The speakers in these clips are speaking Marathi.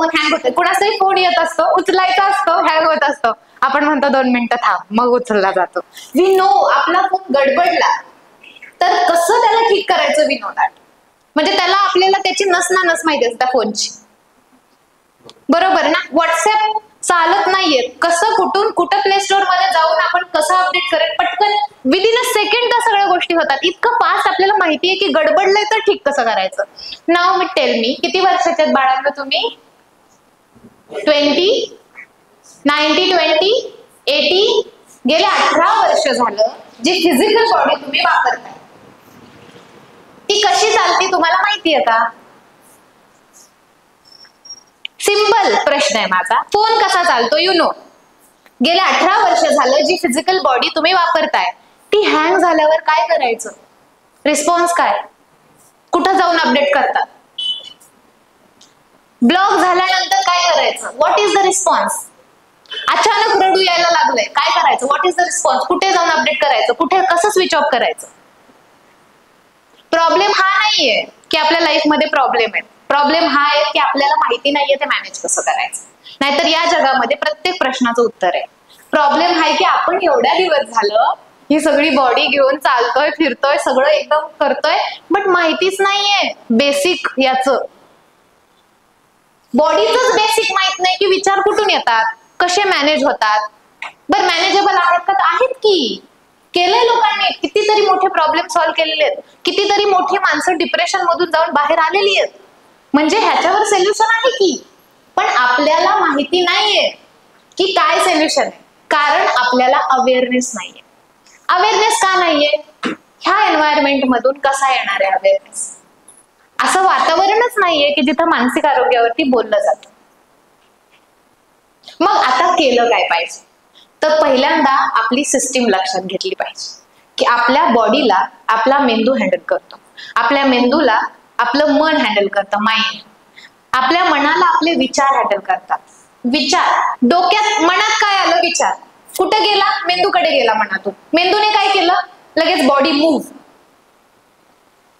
फोन हँग होतोय, कुणाचाही फोन येत असतो, उचलायचा असतो, हँग होत असतो, आपण म्हणतो 2 मिनिटं थांब, मग उचलला जातो. वी नो आपला फोन गडबडला तर कसं त्याला ठीक करायचं, वी नो दॅट. म्हणजे त्याला आपल्याला त्याची नस ना नस माहिती असते फोनची, बरोबर ना. व्हॉट्सअप चालत नाहीये, कसं कुठं प्ले स्टोअर मध्ये जाऊन आपण कसं अपडेट करेल, पटकन विदिन अ सेकंड त्या सगळ्या गोष्टी होतात. इतकं फास्ट आपल्याला माहितीये की गडबडलंय तर ठीक कसं करायचं. नाव मी टेल मी, किती वर्षाचे आहेत बाळांनो तुम्ही? 20, 90, 20, 80. गेले 18 वर्ष झालं जी फिजिकल बॉडी तुम्ही वापरताय ती कशी चालते तुम्हाला माहितीये का? सिंपल प्रश्न आहे माझा, फोन कसा चालतो यू नो. गेले 18 वर्ष झालं जी फिजिकल बॉडी तुम्ही वापरताय ती हँग झाल्यावर काय करायचं, रिस्पॉन्स काय, कुठं जाऊन अपडेट करतात, ब्लॉक झाल्यानंतर काय करायचं, व्हॉट इज द रिस्पॉन्स. अचानक रडू यायला लागलंय, काय करायचं, व्हॉट इज द रिस्पॉन्स, कुठे जाऊन अपडेट करायचं, कुठे कसं स्विच ऑफ करायचं. प्रॉब्लेम हा नाहीये की आपल्या लाईफ मध्ये प्रॉब्लेम आहे, प्रॉब्लेम हा आहे की आपल्याला माहिती नाहीये ते मॅनेज कसं करायचं. नाहीतर या जगामध्ये प्रत्येक प्रश्नाचं उत्तर आहे. प्रॉब्लेम आहे की आपण एवढ्या दिवस झालं ही सगळी बॉडी घेऊन चालतोय, फिरतोय, सगळं एकदम करतोय, बट माहितीच नाहीये बेसिक याचं. बॉडीचंच बेसिक माहित नाही की विचार कुठून येतात, कसे मॅनेज होतात. बरं मॅनेजेबल आहेत का? आहेत की, केलंय लोकांनी, कितीतरी मोठे प्रॉब्लेम सॉल्व्ह केलेले आहेत, कितीतरी मोठी माणसं डिप्रेशन मधून जाऊन बाहेर आलेली आहेत. म्हणजे ह्याच्यावर सोल्युशन आहे की, पण आपल्याला माहिती नाहीये की काय सोल्युशन आहे, कारण आपल्याला अवेअरनेस नाहीये. अवेअरनेस का नाहीये? ह्या एन्व्हायरमेंट मधून कसा येणार आहे अवेअरनेस? असं वातावरणच नाहीये की जिथं मानसिक आरोग्यावरती बोललं जातं. मग आता केलं काय पाहिजे? तर पहिल्यांदा आपली सिस्टीम लक्षात घेतली पाहिजे की आपल्या बॉडीला आपला मेंदू हँडल करतो, आपल्या मेंदूला आपलं मन हँडल करतं, माइंड. आपल्या मनाला आपले विचार हँडल करतात. विचार डोक्यात, मनात काय आलं विचार, कुठे गेला, मेंदूकडे गेला मनातून, मेंदूने काय केलं, लगेच बॉडी मूव्ह,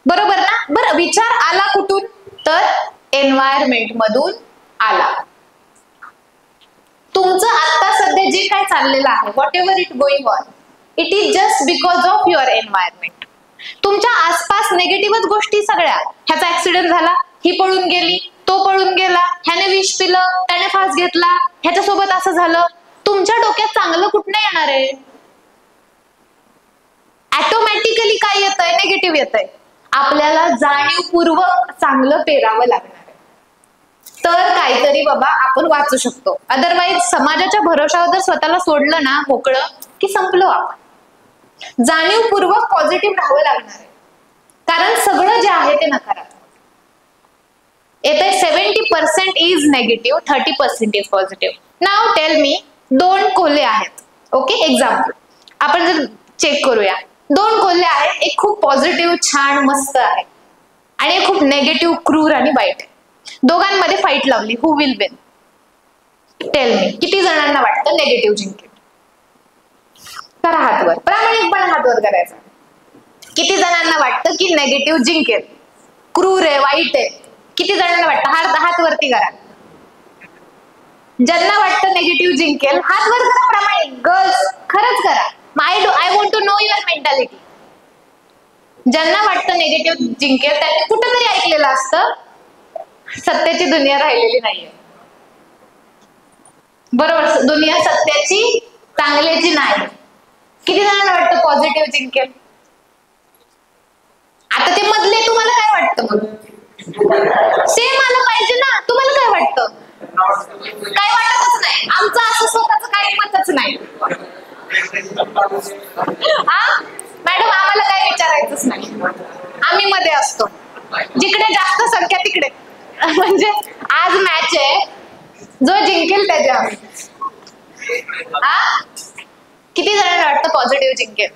बरोबर ना. बरं विचार आला कुठून, तर एन्व्हायरमेंट मधून आला. तुमचं आता सध्या जे काय चाललेलं आहे, what ever it going on, it is just because of your environment. तुमच्या आसपास नेगेटिव्हच गोष्टी सगळ्या, ह्याचा ऍक्सिडेंट झाला, ही पळून गेली, तो पळून गेला, ह्याने विष पिलं, त्याने फास घेतला, ह्याच्यासोबत असं झालं. तुमच्या डोक्यात चांगलं कुठनं येणार आहे? ऑटोमॅटिकली काय येतंय, निगेटिव्ह येतंय. आपल्याला जाणीवपूर्वक चांगलं पेरावं लागणार आहे, तर काहीतरी बाबा आपण वाचू शकतो. अदरवाईज समाजाच्या भरोशावर जर स्वतःला सोडलं ना मोकळं की संपलो आपण. जाणीवपूर्वक पॉझिटिव्ह राहावं लागणार आहे, कारण सगळं जे आहे ते नकारात्मक येतंय. 70% is negative, 30% is positive. Now tell me, 2 Kolhe आहेत, ओके, एक्झाम्पल आपण जर चेक करूया. 2 कोल्हे आहेत, एक खूप पॉझिटिव्ह छान मस्त आहे आणि एक खूप नेगेटिव्ह क्रूर आणि वाईट आहे. दोघांमध्ये फाईट लावली, हु विल विन? टेल मी, किती जणांना वाटतं नेगेटिव्ह जिंकेल? करा हातवर, प्रामाणिकपणे हातवर करायचा. किती जणांना वाटतं की नेगेटिव्ह जिंकेल, क्रूर आहे, वाईट आहे? किती जणांना वाटतं? हात वरती करा. ज्यांना वाटतं नेगेटिव्ह जिंकेल हात वर करा, प्रामाणिक गर्ल्स, खरंच करा. I want to know your mentality. ज्यांना वाटतं नेगेटिव्ह जिंकेल त्यांनी कुठंतरी ऐकलेलं असतं सत्याची दुनिया राहिलेली नाहीये, बरोबर. दुनिया सत्याची, चांगल्याची नाही. किती जणांना वाटतं पॉझिटिव्ह जिंकेल? आता ते मधले तुम्हाला काय वाटतं? मग सेम आलं पाहिजे ना. तुम्हाला काय वाटतं? काय वाटतच नाही. आमचं असं स्वतःच काही मतच नाही. हा मॅडम, आम्हाला काय विचारायचंच नाही, आम्ही मध्ये असतो, जिकडे जास्त संख्या तिकडे. म्हणजे आज मॅच आहे, जो जिंकेल त्याच्या. किती जणांना वाटतं पॉझिटिव्ह जिंकेल?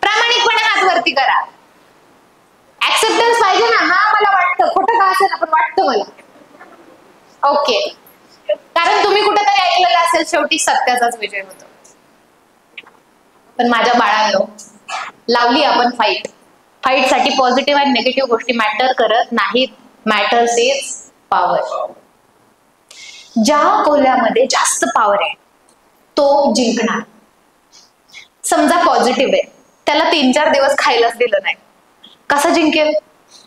प्रामाणिकपणे हात वरती करा. ऍक्सेप्टन्स पाहिजे ना. हा मला वाटतं, खोटं का असेल पण वाटतं मला, ओके. कारण तुम्ही कुठेतरी ऐकलेलं असेल शेवटी सत्याचाच विजय होतो. पण माझ्या बाळांनो, लावली आपण फाईट. फाईट साठी पॉझिटिव्ह आणि निगेटिव्ह गोष्टी मॅटर करत नाहीत. Matters is power. ज्या कोल्ह्यामध्ये जास्त पॉवर आहे तो जिंकणार. समजा पॉझिटिव्ह आहे, त्याला 3-4 दिवस खायलाच दिलं नाही, कसा जिंकेल?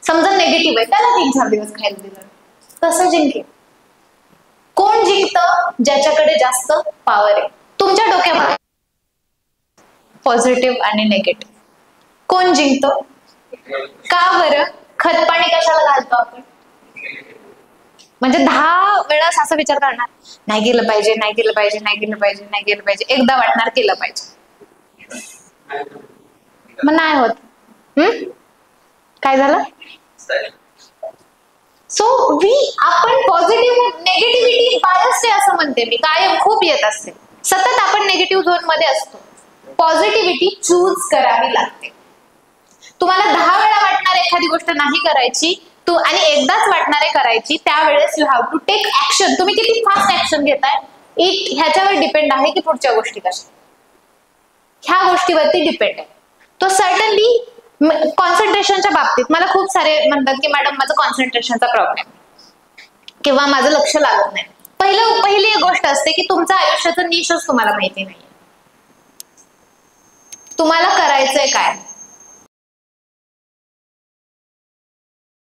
समजा नेगेटिव्ह आहे, त्याला 3-4 दिवस खायला दिलं, कसं जिंकेल? कोण जिंकतं? ज्याच्याकडे जास्त पॉवर आहे. तुमच्या डोक्यामध्ये पॉझिटिव्ह आणि नेगेटिव्ह कोण जिंकतो? का बरं? खत पाणी कशाला घालतो आपण? म्हणजे 10 वेळेस असा विचार करणार, नाही गेलं पाहिजे, नाही गेलं पाहिजे, नाही गेलं पाहिजे, नाही गेलं पाहिजे, एकदा वाटणार केलं पाहिजे, मग नाही होत. काय झालं? सो आपण पॉझिटिव्ह नेगेटिव्हिटी बायस आहे असं म्हणते मी, कायम खूप येत असते, सतत आपण नेगेटिव्ह झोन मध्ये असतो. पॉझिटिव्हिटी चूज करावी लागते. तुम्हाला 10 वेळा वाटणार एखादी गोष्ट नाही करायची आणि एकदाच वाटणारे करायची, त्यावेळेस you have to take action. तुम्ही किती फास्ट ऍक्शन घेताय ह्याच्यावर डिपेंड आहे की पुढच्या गोष्टी कशा, ह्या गोष्टीवरती डिपेंड आहे. तो सर्टनली कॉन्सन्ट्रेशनच्या बाबतीत मला खूप सारे म्हणतात की मॅडम माझं कॉन्सन्ट्रेशनचा प्रॉब्लेम किंवा माझं लक्ष लागत नाही. पहिली एक गोष्ट असते की तुमचं आयुष्याचं निशच तुम्हाला माहिती नाही, तुम्हाला करायचंय काय.